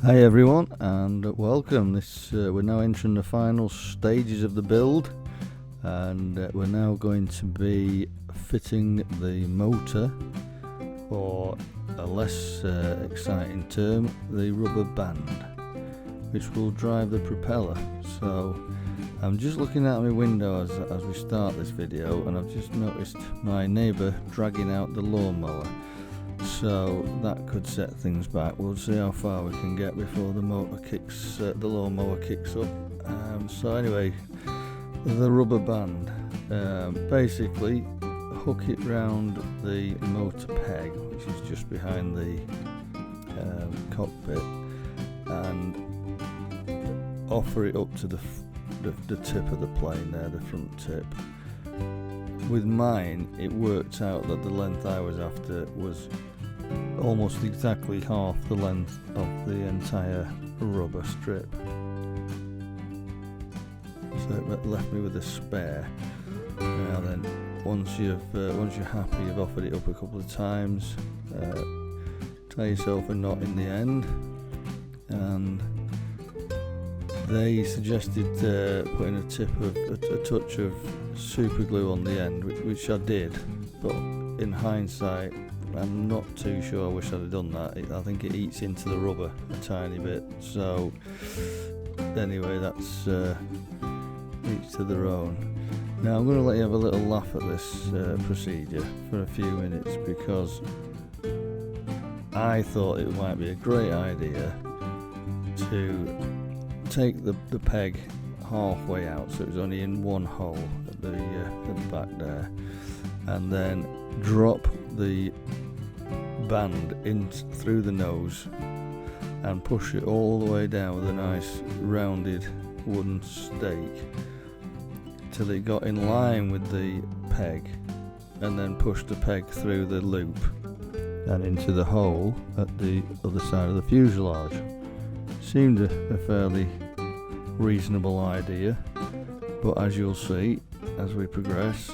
Hi everyone, and welcome. We're now entering the final stages of the build, and we're now going to be fitting the motor, or a less exciting term, the rubber band, which will drive the propeller. So I'm just looking out my window as we start this video, and I've just noticed my neighbour dragging out the lawnmower. So that could set things back. We'll see how far we can get before the lawnmower kicks up. So anyway, the rubber band. Basically, hook it round the motor peg, which is just behind the cockpit, and offer it up to the tip of the plane there, the front tip. With mine, it worked out that the length I was after was almost exactly half the length of the entire rubber strip, so it left me with a spare. Now then, once you're happy, you've offered it up a couple of times, tie yourself a knot in the end, and they suggested putting a touch of super glue on the end, which I did, but in hindsight I'm not too sure. I wish I'd have done that. I think it eats into the rubber a tiny bit. So anyway, that's each to their own. Now I'm going to let you have a little laugh at this procedure for a few minutes, because I thought it might be a great idea to take the peg halfway out, so it was only in one hole at the back there, and then drop the band in through the nose and push it all the way down with a nice rounded wooden stake till it got in line with the peg, and then push the peg through the loop and into the hole at the other side of the fuselage. Seemed a fairly reasonable idea, but as you'll see as we progress,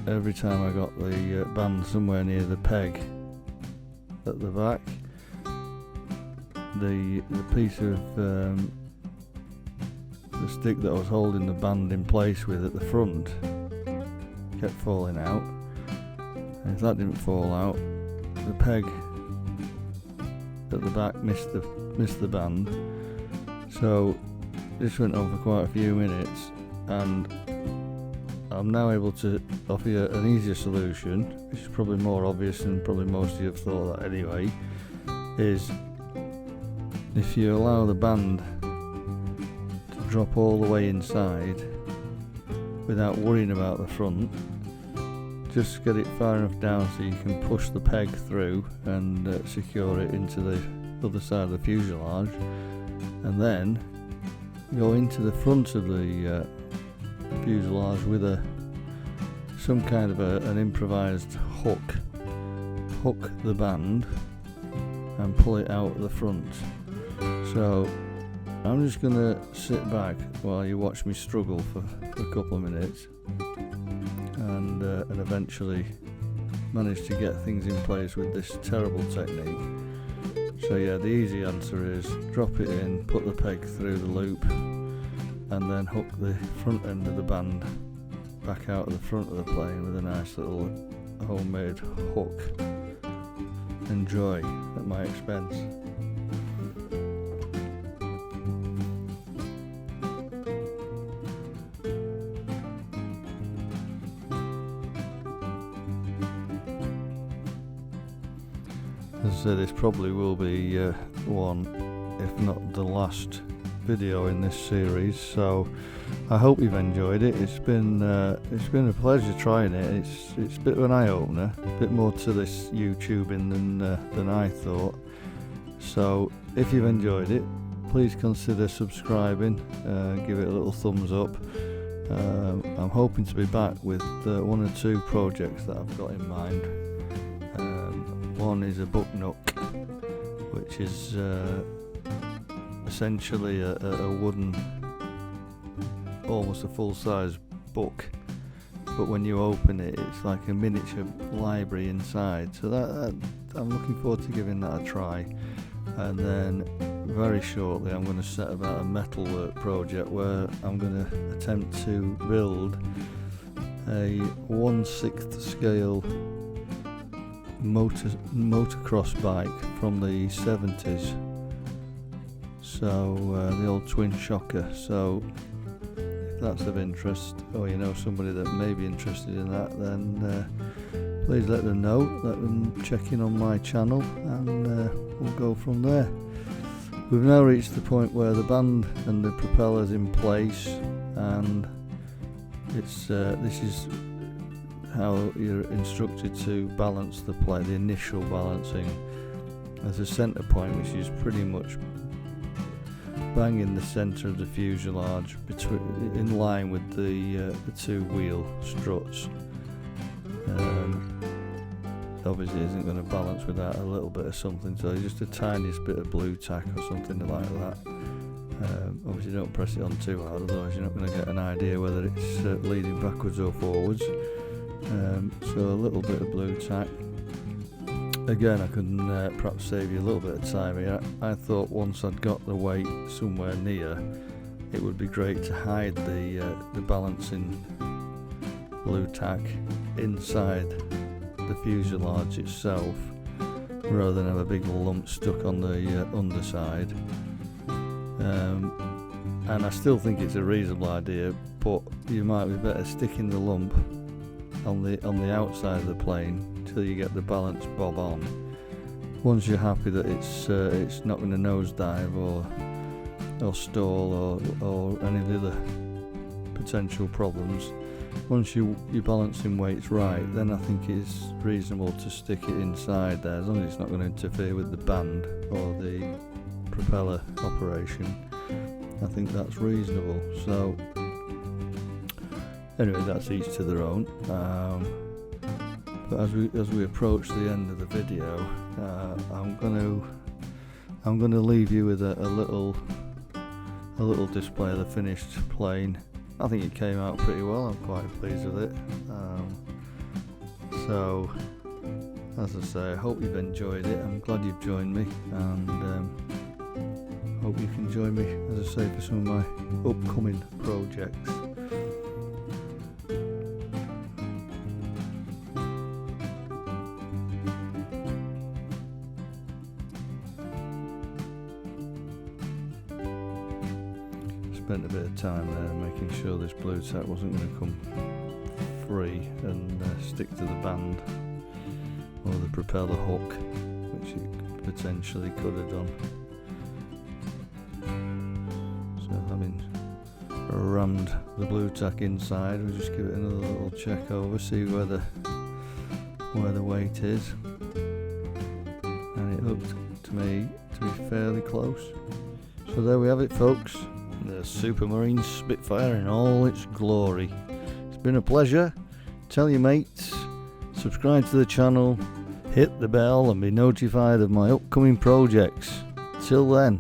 every time I got the band somewhere near the peg at the back, the piece of the stick that I was holding the band in place with at the front kept falling out, and if that didn't fall out, the peg at the back missed the band. So this went on for quite a few minutes, and I'm now able to offer you an easier solution, which is probably more obvious and probably most of you have thought that anyway, is if you allow the band to drop all the way inside without worrying about the front, just get it far enough down so you can push the peg through and secure it into the other side of the fuselage, and then go into the front of the fuselage with some kind of an improvised hook the band and pull it out the front. So I'm just going to sit back while you watch me struggle for a couple of minutes, and eventually manage to get things in place with this terrible technique. So yeah, the easy answer is drop it in, put the peg through the loop, and then hook the front end of the band back out of the front of the plane with a nice little homemade hook. Enjoy at my expense. As I say, this probably will be one, if not the last video in this series, so I hope you've enjoyed it. It's been a pleasure trying it. It's a bit of an eye-opener, a bit more to this YouTubing than I thought. So if you've enjoyed it, please consider subscribing, give it a little thumbs up. I'm hoping to be back with one or two projects that I've got in mind. One is a book nook, which is essentially a wooden, almost a full-size book, but when you open it, it's like a miniature library inside. So that I'm looking forward to giving that a try. And then very shortly I'm going to set about a metalwork project where I'm going to attempt to build a 1/6 scale motocross bike from the 70s, so the old twin shocker. So if that's of interest, or you know somebody that may be interested in that, then please let them know, let them check in on my channel, and we'll go from there. We've now reached the point where the band and the propeller's in place, and it's this is how you're instructed to balance the plane. The initial balancing, there's a centre point which is pretty much bang in the centre of the fuselage, in line with the two wheel struts. Obviously it isn't going to balance without a little bit of something, so just a tiniest bit of blue tack or something like that. Obviously don't press it on too hard, otherwise you're not going to get an idea whether it's leading backwards or forwards. So a little bit of blue tack. Again, I can perhaps save you a little bit of time here. I thought once I'd got the weight somewhere near, it would be great to hide the balancing blue tack inside the fuselage itself, rather than have a big lump stuck on the underside. And I still think it's a reasonable idea, but you might be better sticking the lump on the outside of the plane till you get the balance bob on. Once you're happy that it's not going to nosedive or stall or any of the other potential problems, once your balancing weight's right, then I think it's reasonable to stick it inside there, as long as it's not going to interfere with the band or the propeller operation. I think that's reasonable. So anyway, that's each to their own. But as we approach the end of the video, I'm going to leave you with a little display of the finished plane. I think it came out pretty well. I'm quite pleased with it. So as I say, I hope you've enjoyed it. I'm glad you've joined me, and hope you can join me, as I say, for some of my upcoming projects. Spent a bit of time there making sure this blue tack wasn't going to come free and stick to the band or the propeller hook, which it potentially could have done. So having rammed the blue tack inside, we'll just give it another little check over, see where the weight is, and it looked to me to be fairly close. So there we have it, folks. The Supermarine Spitfire in all its glory. It's been a pleasure. Tell your mates, subscribe to the channel, hit the bell and be notified of my upcoming projects. Till then.